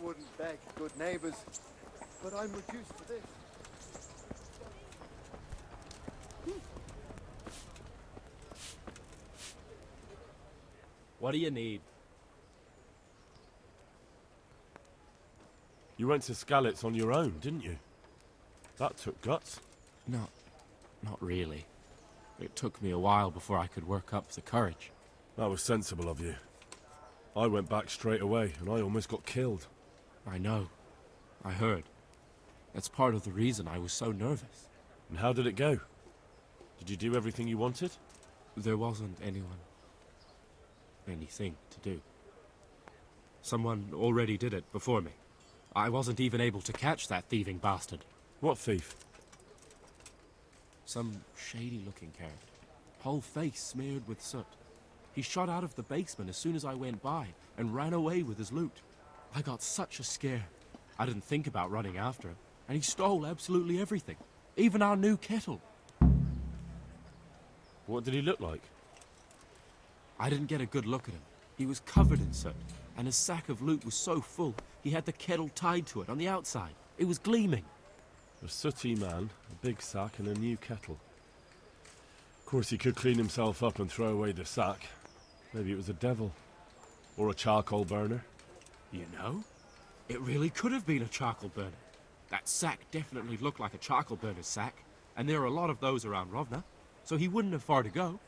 wouldn't beg, good neighbors, but I'm reduced to this. What do you need? You went to Skalitz on your own, didn't you? That took guts. Not really. It took me a while before I could work up the courage. That was sensible of you. I went back straight away, and I almost got killed. I know. I heard. That's part of the reason I was so nervous. And how did it go? Did you do everything you wanted? There wasn't anything to do. Someone already did it before me. I wasn't even able to catch that thieving bastard. What thief? Some shady-looking character. Whole face smeared with soot. He shot out of the basement as soon as I went by and ran away with his loot. I got such a scare. I didn't think about running after him, and he stole absolutely everything. Even our new kettle. What did he look like? I didn't get a good look at him. He was covered in soot, and his sack of loot was so full, he had the kettle tied to it on the outside. It was gleaming. A sooty man, a big sack, and a new kettle. Of course, he could clean himself up and throw away the sack. Maybe it was a devil. Or a charcoal burner. You know, it really could have been a charcoal burner. That sack definitely looked like a charcoal burner's sack, and there are a lot of those around Rovna, so he wouldn't have far to go.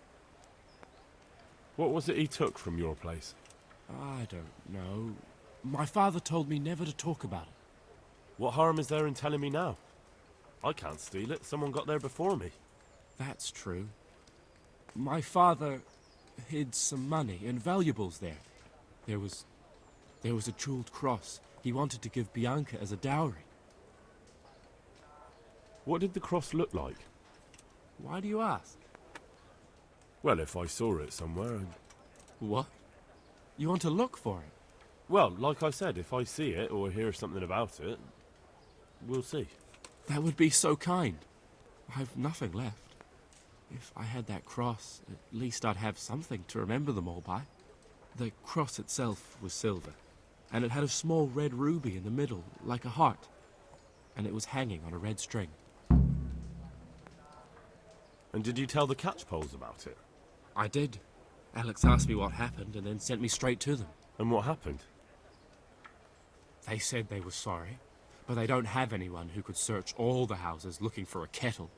What was it he took from your place? I don't know. My father told me never to talk about it. What harm is there in telling me now? I can't steal it. Someone got there before me. That's true. My father hid some money and valuables there. There was a jeweled cross he wanted to give Bianca as a dowry. What did the cross look like? Why do you ask? Well, if I saw it somewhere, What? You want to look for it? well, like I said, if I see it or hear something about it, we'll see. That would be so kind. I've nothing left. If I had that cross, at least I'd have something to remember them all by. The cross itself was silver, and it had a small red ruby in the middle, like a heart, and it was hanging on a red string. And did you tell the catchpoles about it? I did. Alex asked me what happened and then sent me straight to them. And what happened? They said they were sorry, but they don't have anyone who could search all the houses looking for a kettle.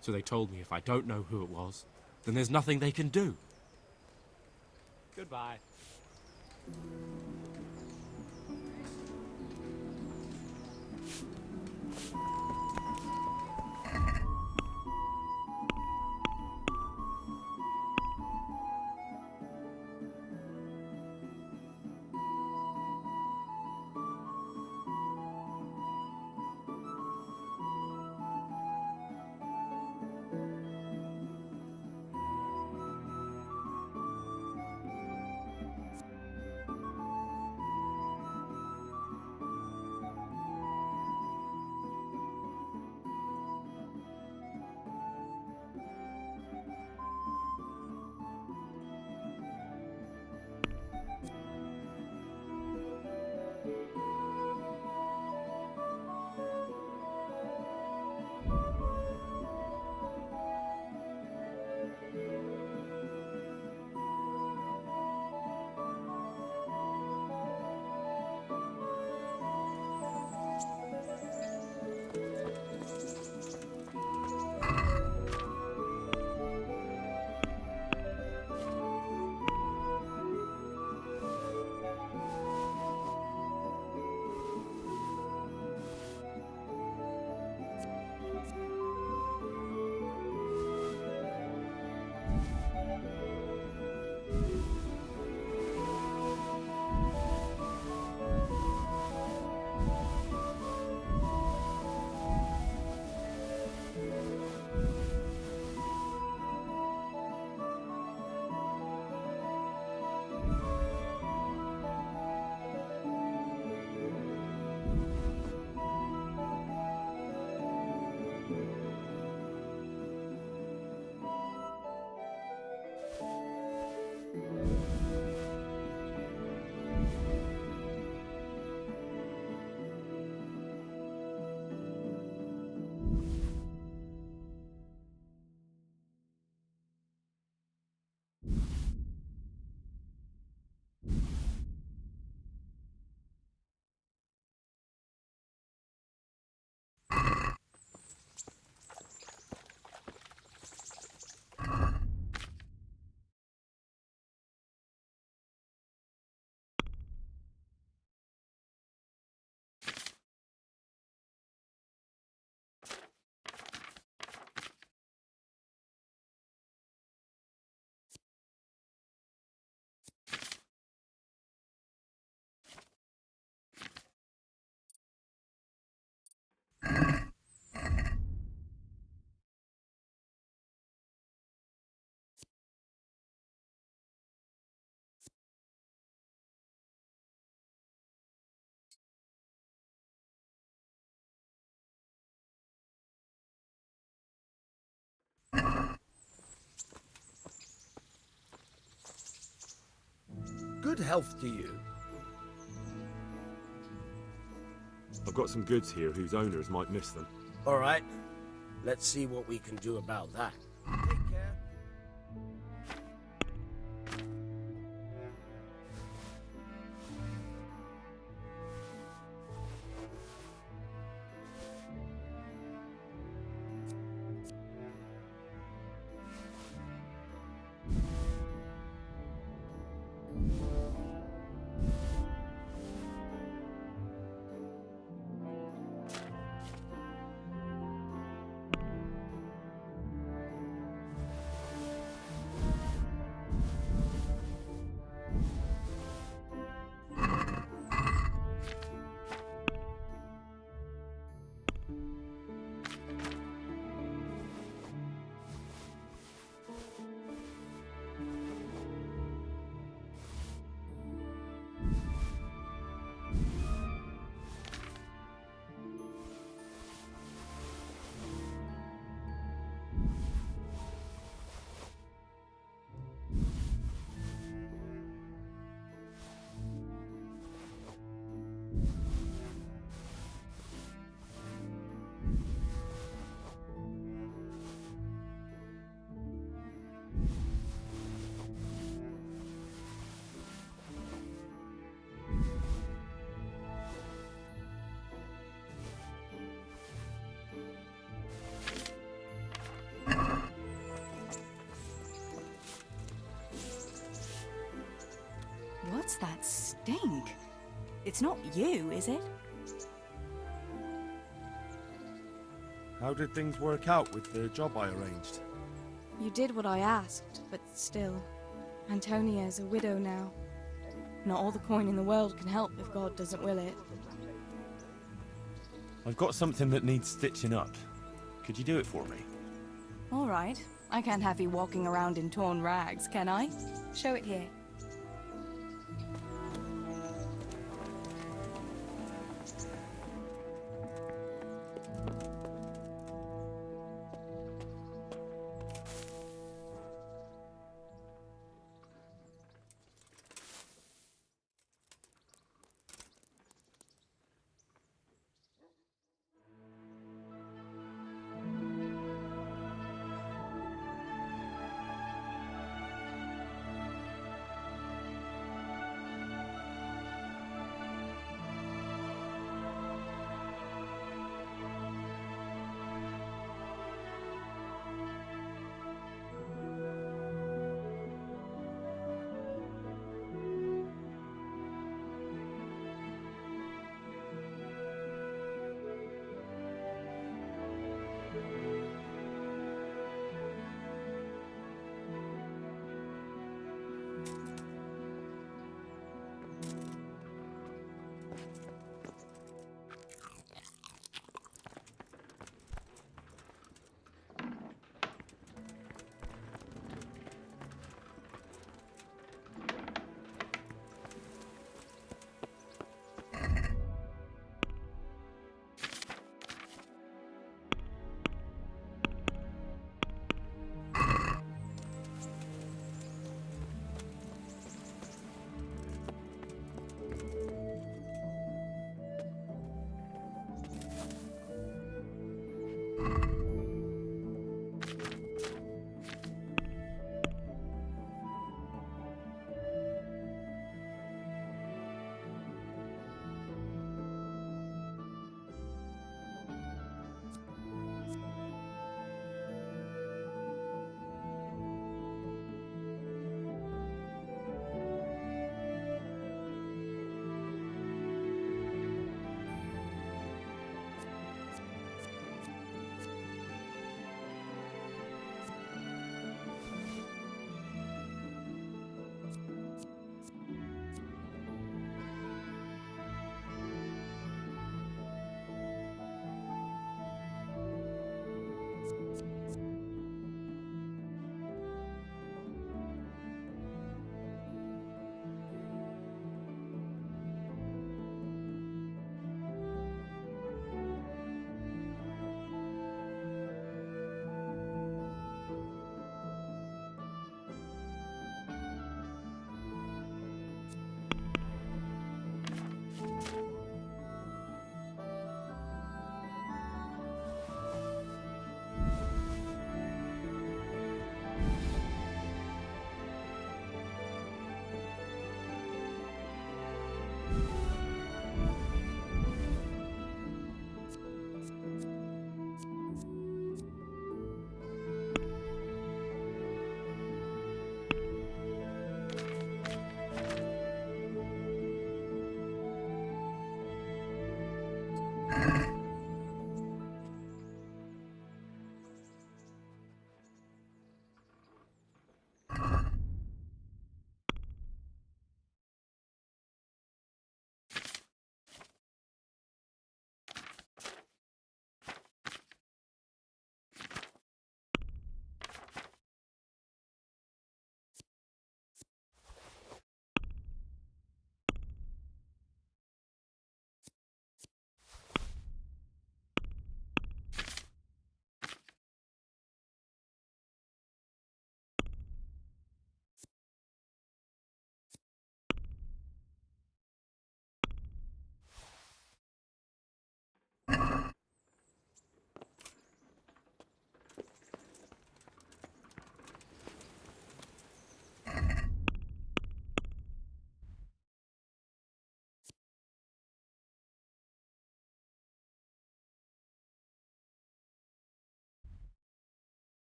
So they told me if I don't know who it was, then there's nothing they can do. Goodbye. Good health to you. I've got some goods here whose owners might miss them. All right. Let's see what we can do about that. Take care. What's that stink? It's not you, is it? How did things work out with the job I arranged? You did what I asked, but still, Antonia's a widow now. Not all the coin in the world can help if God doesn't will it. I've got something that needs stitching up. Could you do it for me? All right. I can't have you walking around in torn rags, can I? Show it here.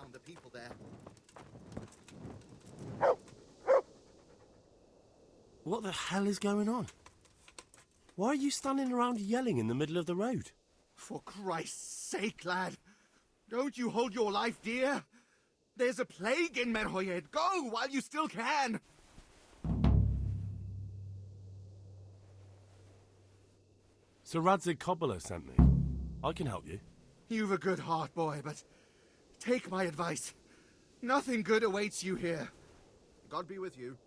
down the people there. What the hell is going on? Why are you standing around yelling in the middle of the road? For Christ's sake, lad! Don't you hold your life dear? There's a plague in Merhoyed. Go while you still can! Sir Radzig Kobyla sent me. I can help you. You've a good heart, boy, but take my advice. Nothing good awaits you here. God be with you.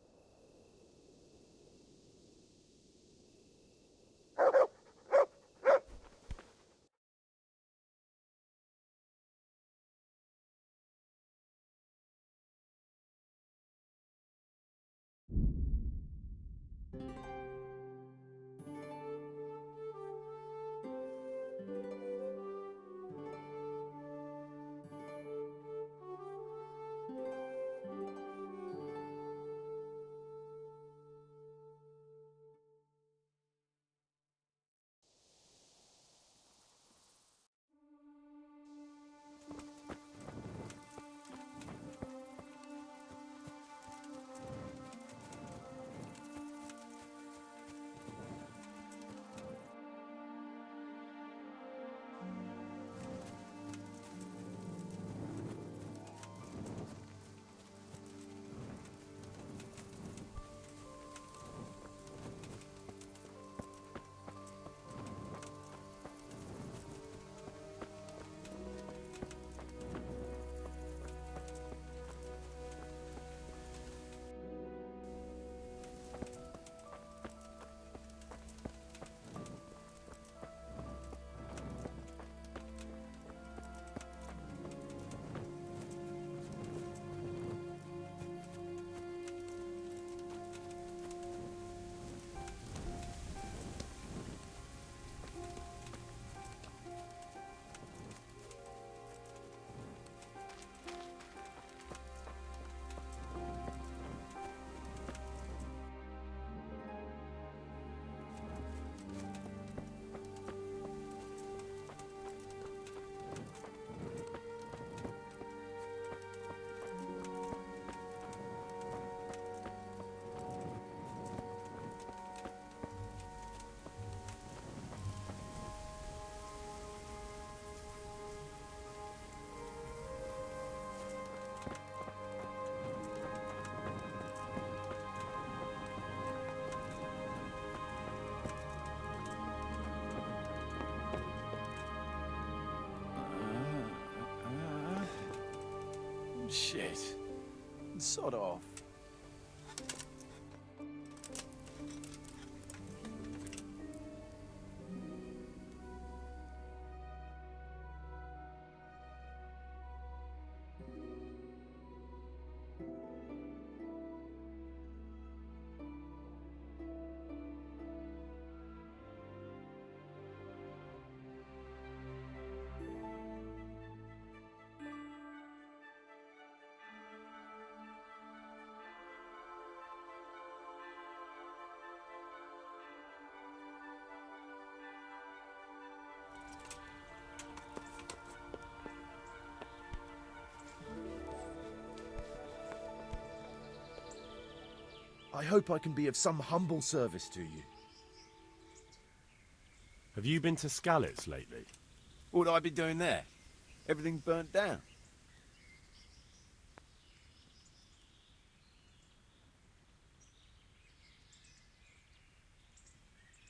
Shit. Sod off. I hope I can be of some humble service to you. Have you been to Skalitz lately? What would I be doing there? Everything burnt down.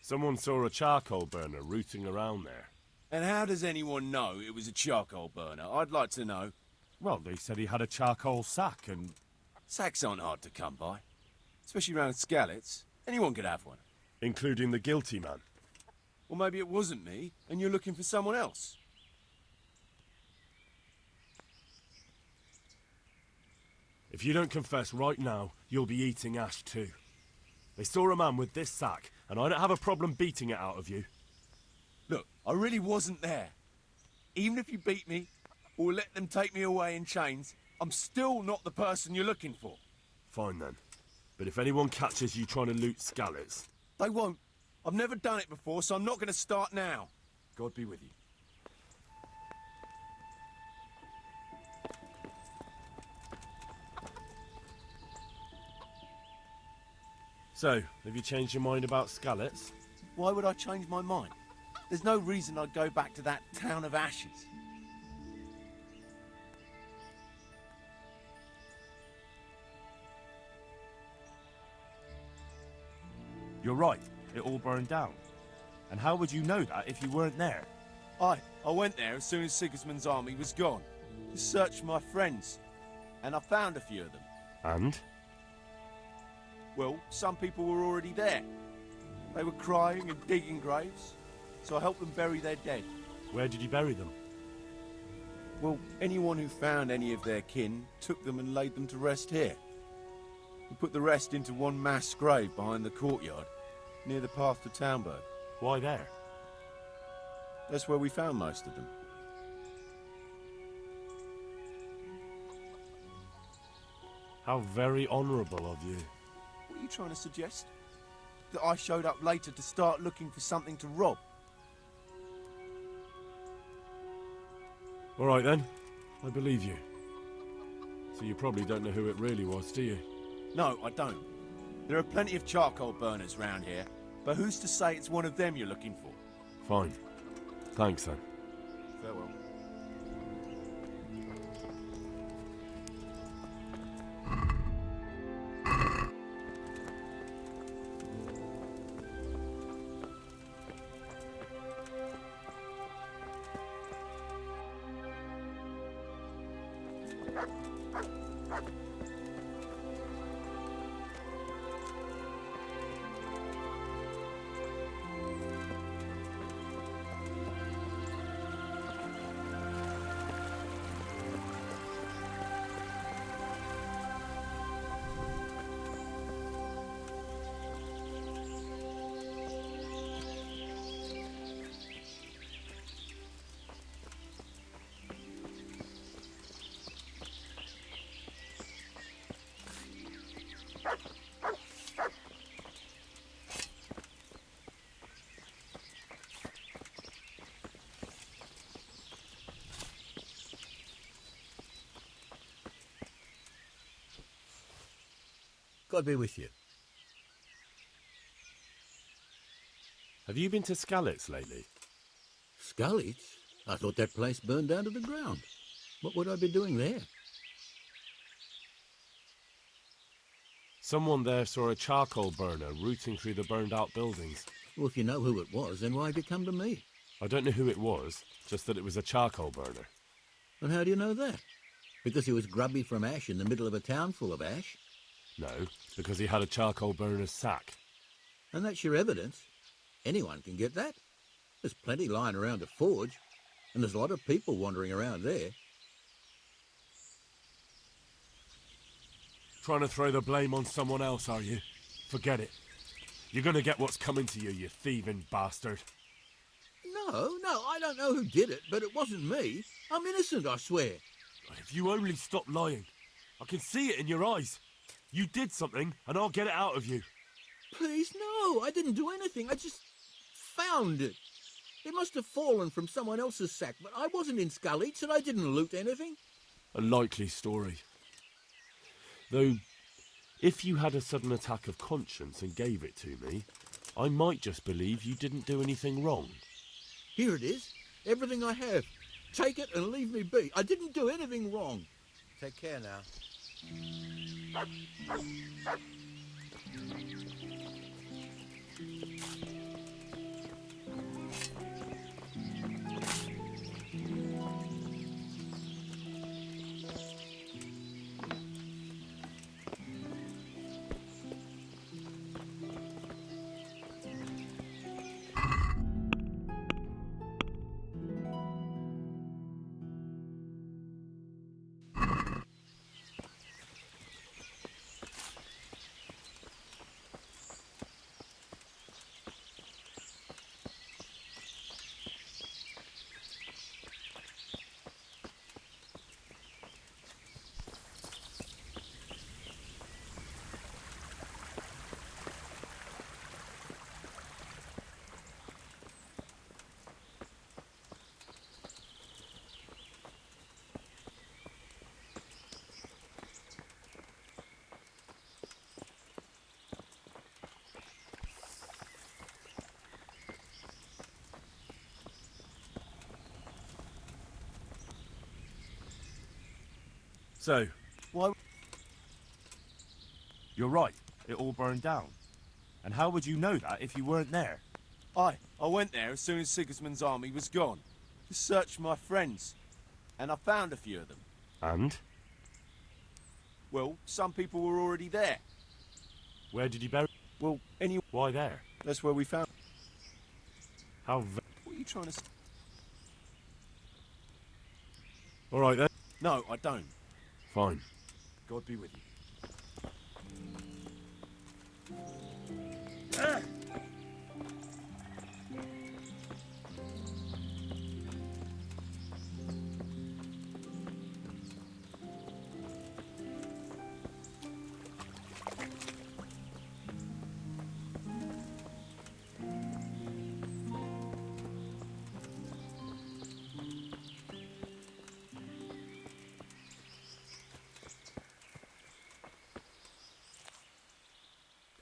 Someone saw a charcoal burner rooting around there. And how does anyone know it was a charcoal burner? I'd like to know. Well, they said he had a charcoal sack and... Sacks aren't hard to come by. Especially around Skalitz. Anyone could have one. Including the guilty man. Or maybe it wasn't me, and you're looking for someone else. If you don't confess right now, you'll be eating ash too. They saw a man with this sack, and I don't have a problem beating it out of you. Look, I really wasn't there. Even if you beat me, or let them take me away in chains, I'm still not the person you're looking for. Fine then. But if anyone catches you trying to loot Skalitz... They won't. I've never done it before, so I'm not going to start now. God be with you. So, have you changed your mind about Skalitz? Why would I change my mind? There's no reason I'd go back to that town of ashes. You're right, it all burned down. And how would you know that if you weren't there? I went there as soon as Sigismund's army was gone, to search for my friends, and I found a few of them. And? Well, some people were already there. They were crying and digging graves, so I helped them bury their dead. Where did you bury them? Well, anyone who found any of their kin took them and laid them to rest here. We put the rest into one mass grave behind the courtyard, near the path to Townburg. Why there? That's where we found most of them. How very honourable of you. What are you trying to suggest? That I showed up later to start looking for something to rob? All right then, I believe you. So you probably don't know who it really was, do you? No, I don't. There are plenty of charcoal burners round here, but who's to say it's one of them you're looking for? Fine. Thanks then. Farewell. God be with you. Have you been to Skalitz lately? Skalitz? I thought that place burned down to the ground. What would I be doing there? Someone there saw a charcoal burner rooting through the burned-out buildings. Well, if you know who it was, then why have you come to me? I don't know who it was, just that it was a charcoal burner. And how do you know that? Because he was grubby from ash in the middle of a town full of ash? No, because he had a charcoal burner's sack. And that's your evidence? Anyone can get that. There's plenty lying around a forge, and there's a lot of people wandering around there. Trying to throw the blame on someone else, are you? Forget it. You're gonna get what's coming to you, you thieving bastard. No, I don't know who did it, but it wasn't me. I'm innocent, I swear. If you only stop lying, I can see it in your eyes. You did something, and I'll get it out of you. Please, no, I didn't do anything. I just found it. It must have fallen from someone else's sack, but I wasn't in Skalitz and I didn't loot anything. A likely story. Though, if you had a sudden attack of conscience and gave it to me, I might just believe you didn't do anything wrong. Here it is. Everything I have. Take it and leave me be. I didn't do anything wrong. Take care now. So, Why? You're right, it all burned down. And how would you know that if you weren't there? I went there as soon as Sigismund's army was gone. To search for my friends. And I found a few of them. and? Well, some people were already there. Where did you bury? Well, anyway, Why there? that's where we found... How What are you trying to say? Alright then. No, I don't. Fine. God be with you.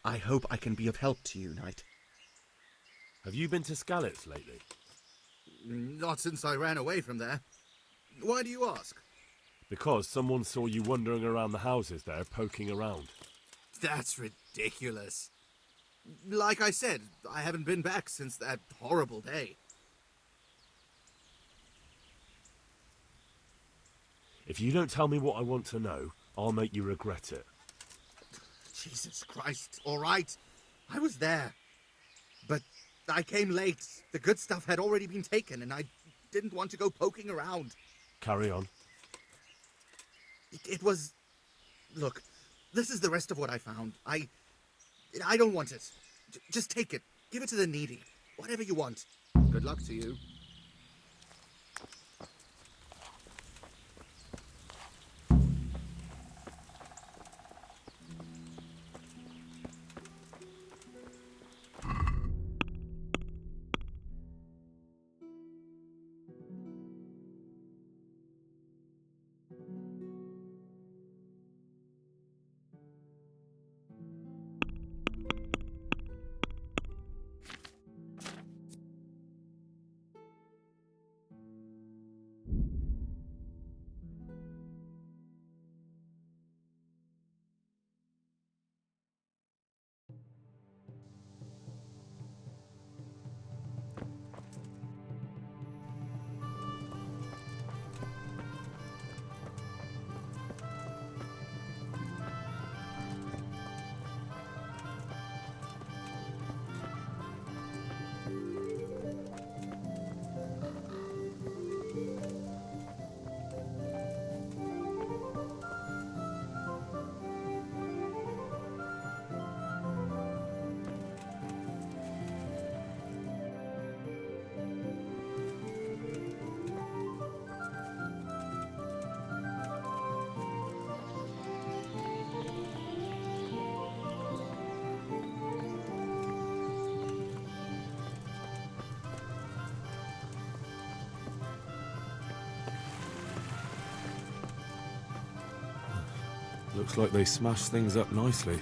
I hope I can be of help to you, Knight. Have you been to Skalitz lately? Not since I ran away from there. Why do you ask? Because someone saw you wandering around the houses there, poking around. That's ridiculous. Like I said, I haven't been back since that horrible day. If you don't tell me what I want to know, I'll make you regret it. Jesus Christ, all right. I was there. But I came late. The good stuff had already been taken, and I didn't want to go poking around. Carry on. It was... Look, this is the rest of what I found. I don't want it. Just take it. Give it to the needy. Whatever you want. Good luck to you. Looks like they smashed things up nicely.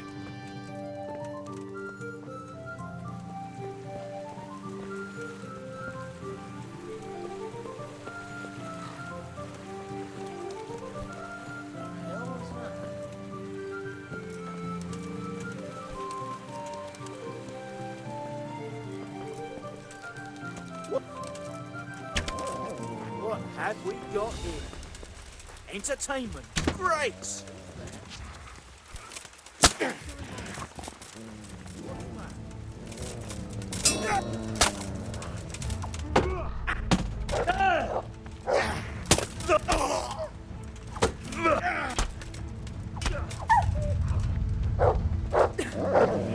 What have we got here? Entertainment. Great!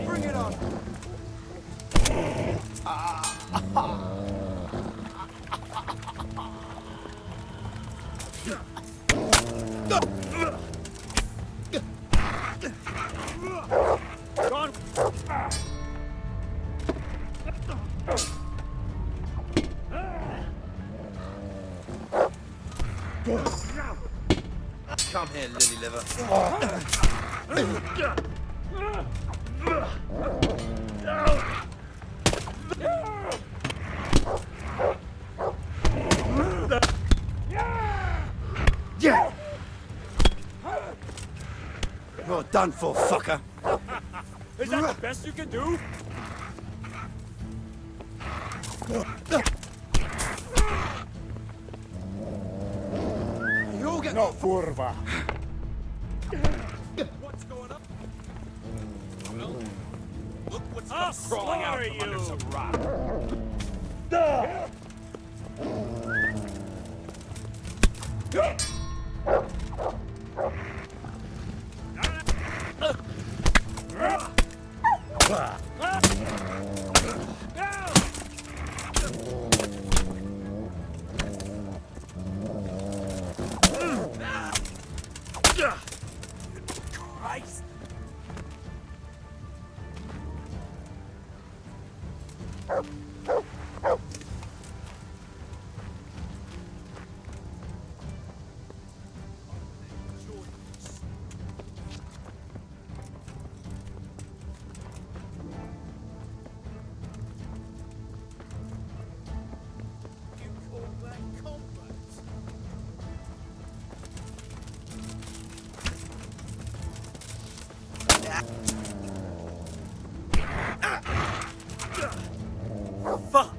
Bring it on! Come here, lily liver. You're done for, fucker. Is that the best you can do? You all get... No furva. What's going on? Well, look what's crawling out from under some rock. Christ! You call that combat? Fuck!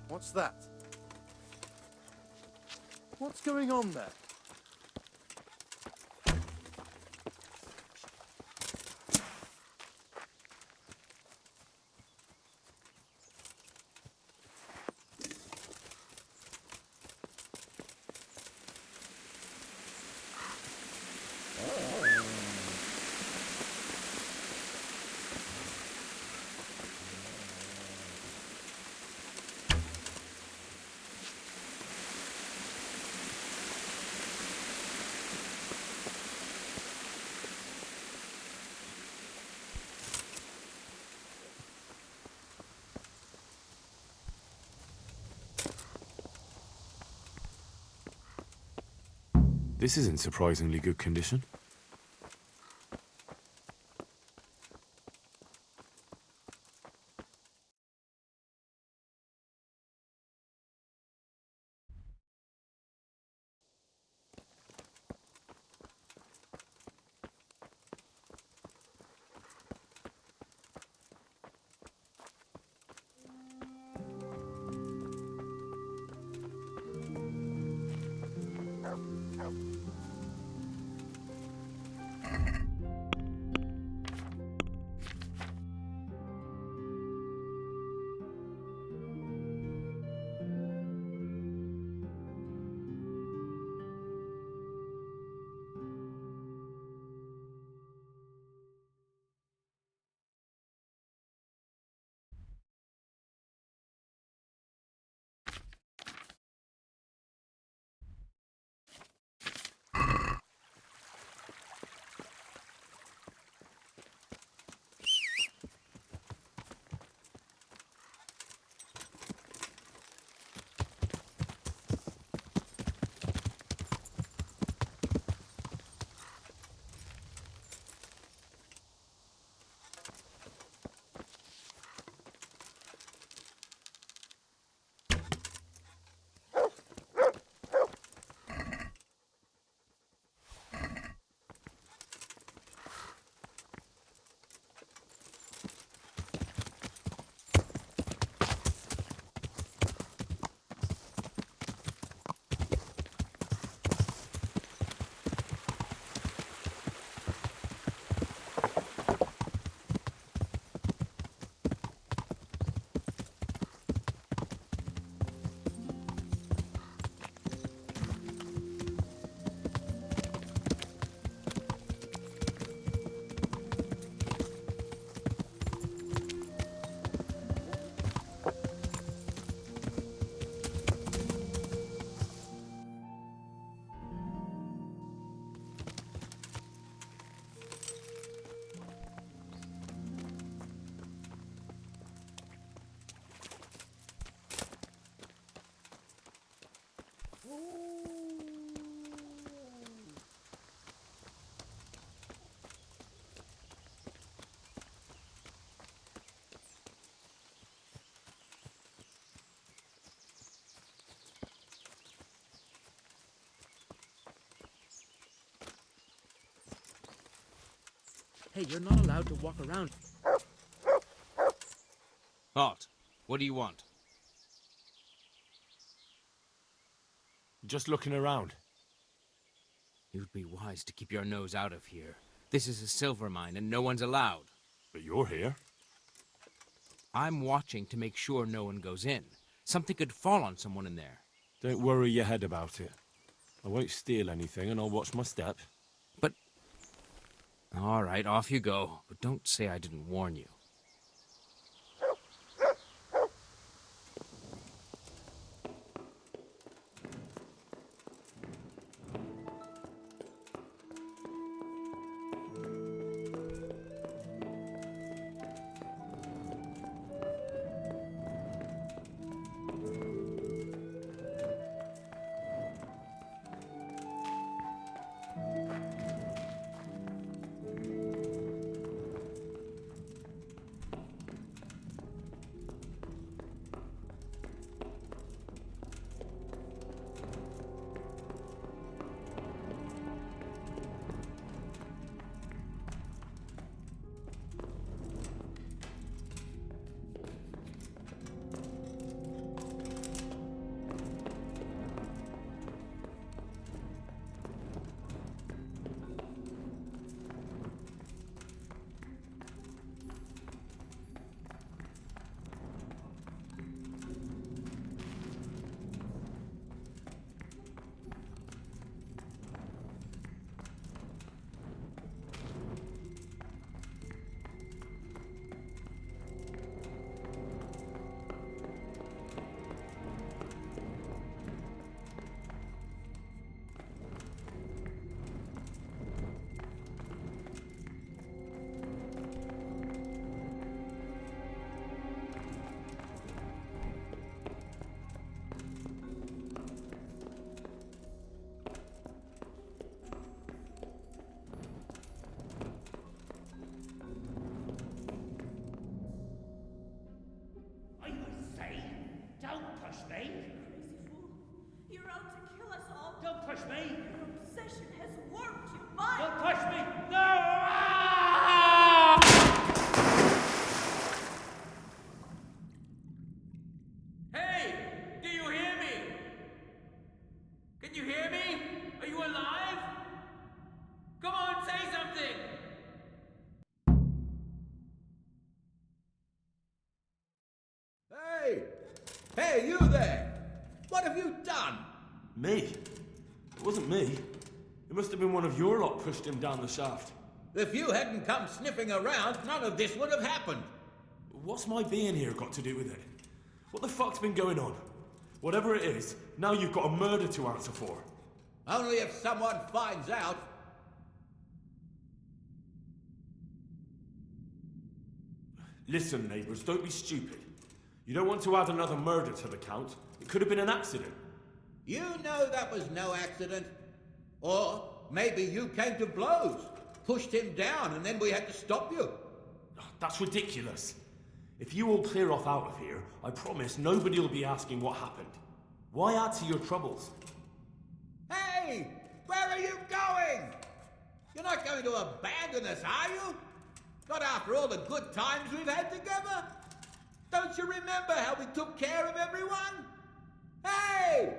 What's that? What's going on there? This is in surprisingly good condition. Hey, you're not allowed to walk around. Halt. What do you want? Just looking around. You'd be wise to keep your nose out of here. This is a silver mine and no one's allowed. But you're here. I'm watching to make sure no one goes in. Something could fall on someone in there. Don't worry your head about it. I won't steal anything and I'll watch my step. But... All right, off you go. But don't say I didn't warn you. touch me! Crazy fool. You're out to kill us all. Don't push me! Your obsession has warped your mind. Don't push me! No! Hey! Do you hear me? Can you hear me? Are you alive? Come on, say something! Hey! Hey, you there! What have you done? Me? It wasn't me. It must have been one of your lot pushed him down the shaft. If you hadn't come sniffing around, none of this would have happened. What's my being here got to do with it? What the fuck's been going on? Whatever it is, now you've got a murder to answer for. Only if someone finds out. Listen, neighbours, don't be stupid. You don't want to add another murder to the count. It could have been an accident. You know that was no accident. Or maybe you came to blows, pushed him down, and then we had to stop you. That's ridiculous. If you all clear off out of here, I promise nobody will be asking what happened. Why add to your troubles? Hey! Where are you going? You're not going to abandon us, are you? Not after all the good times we've had together? Don't you remember how we took care of everyone? Hey!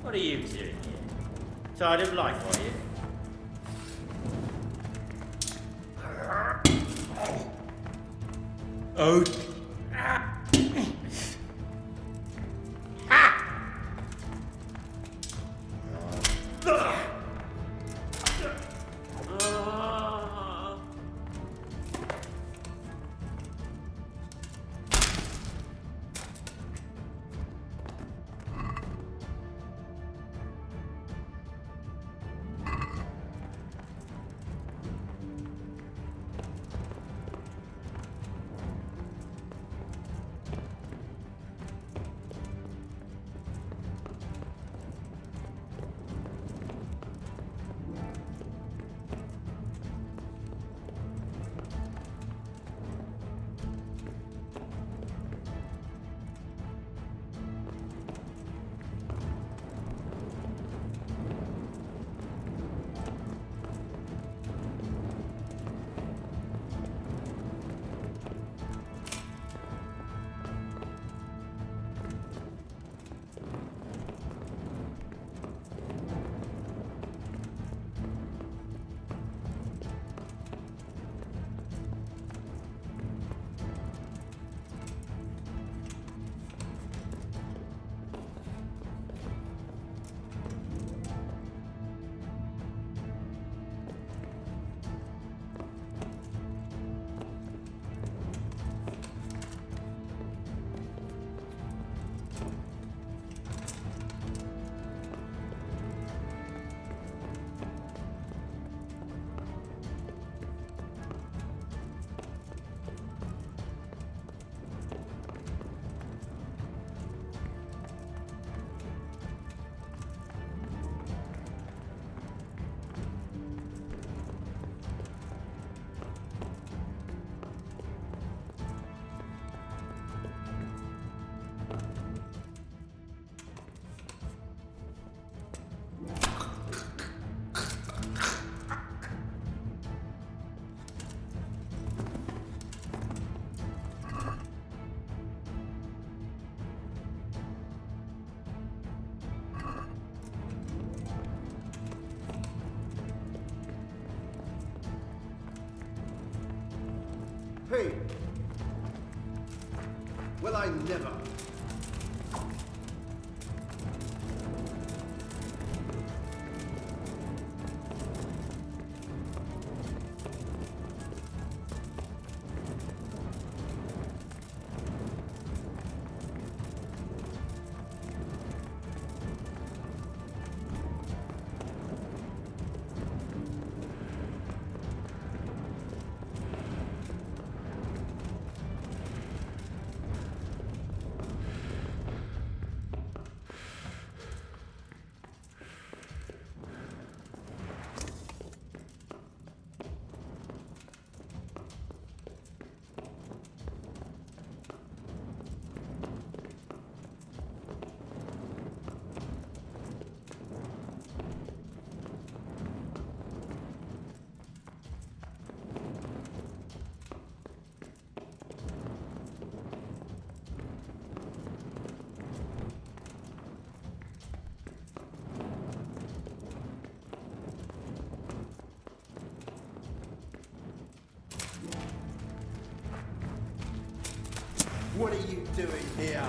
What are you doing here? Tired of life, are you? Oh. Hey! Well, I never. What are you doing here?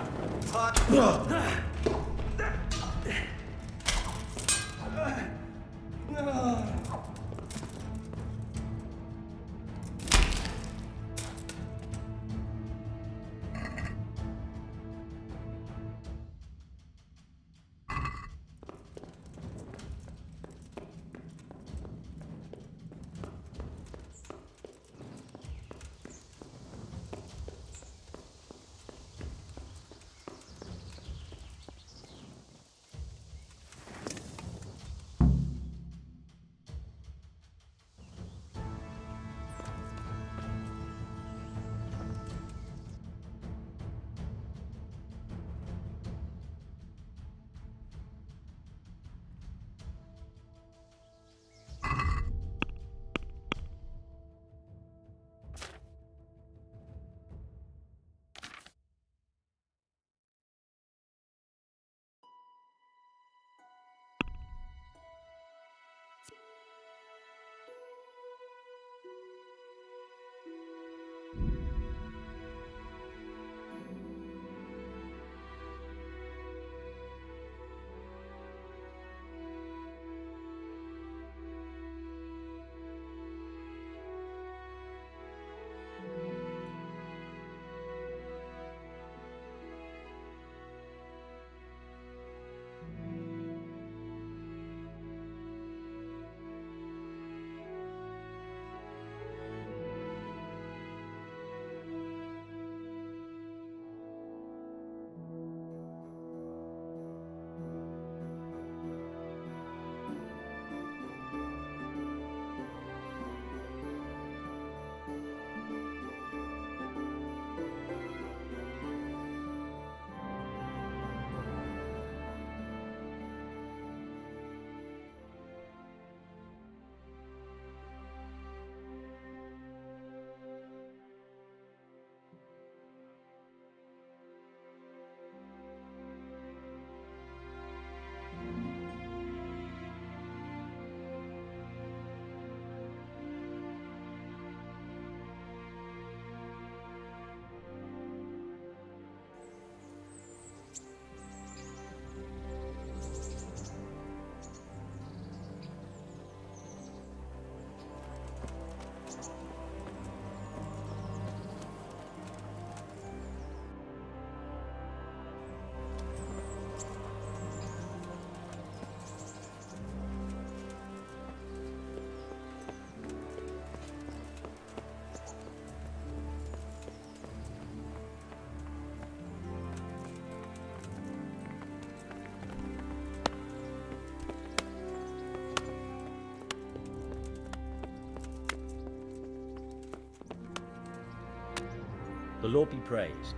The Lord be praised.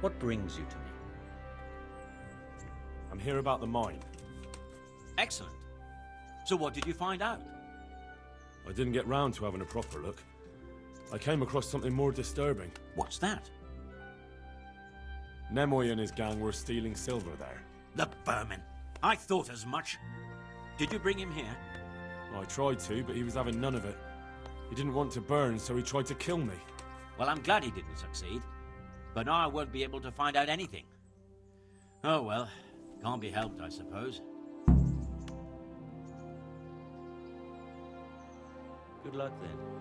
What brings you to me? I'm here about the mine. Excellent. So what did you find out? I didn't get round to having a proper look. I came across something more disturbing. What's that? Nemoy and his gang were stealing silver there. The vermin. I thought as much. Did you bring him here? I tried to, but he was having none of it. He didn't want to burn, so he tried to kill me. Well, I'm glad he didn't succeed. But now I won't be able to find out anything. Oh well, can't be helped, I suppose. Good luck then.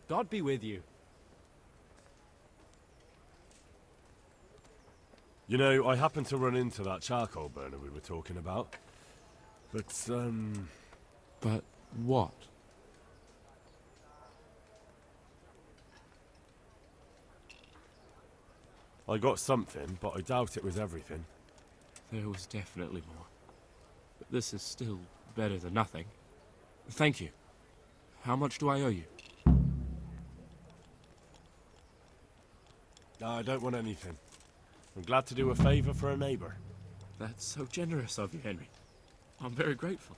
God be with you. You know, I happened to run into that charcoal burner we were talking about. But, But what? I got something, but I doubt it was everything. There was definitely more. But this is still better than nothing. Thank you. How much do I owe you? No, I don't want anything. I'm glad to do a favour for a neighbour. That's so generous of you, Henry. I'm very grateful.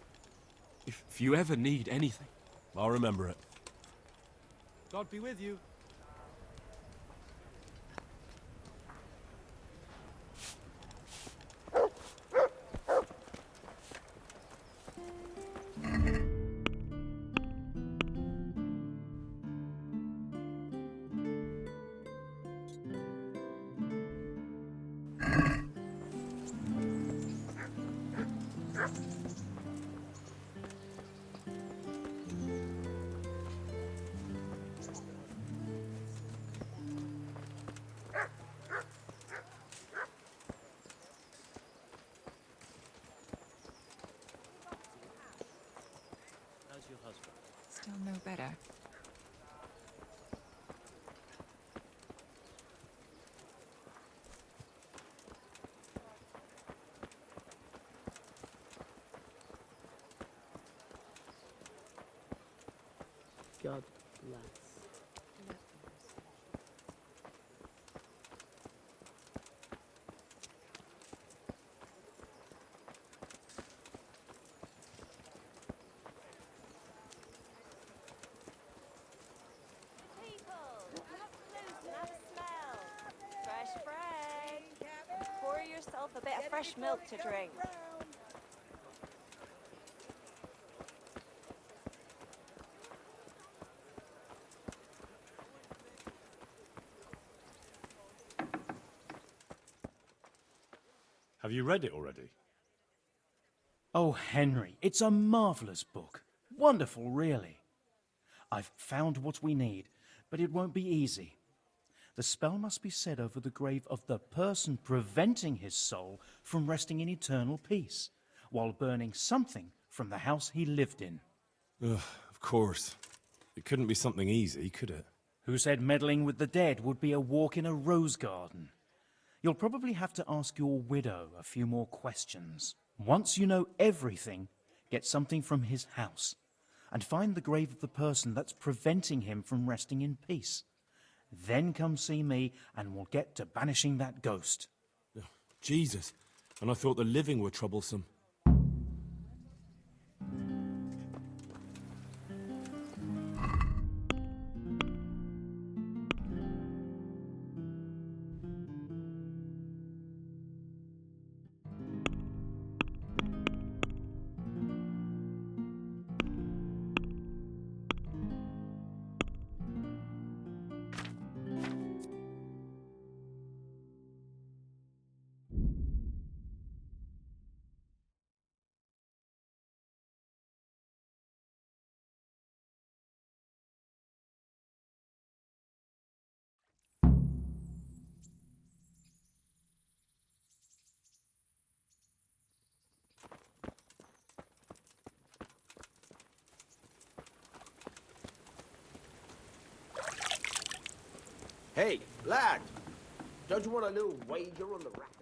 If you ever need anything... I'll remember it. God be with you. Still no better. God bless. A bit of fresh milk to drink. Have you read it already? Oh, Henry, it's a marvellous book. Wonderful, really. I've found what we need, but it won't be easy. The spell must be said over the grave of the person preventing his soul from resting in eternal peace, while burning something from the house he lived in. Ugh, of course. It couldn't be something easy, could it? Who said meddling with the dead would be a walk in a rose garden? You'll probably have to ask your widow a few more questions. Once you know everything, get something from his house, and find the grave of the person that's preventing him from resting in peace. Then come see me, and we'll get to banishing that ghost. Jesus, and I thought the living were troublesome. Hey, lad! Don't you want a little wager on the rack?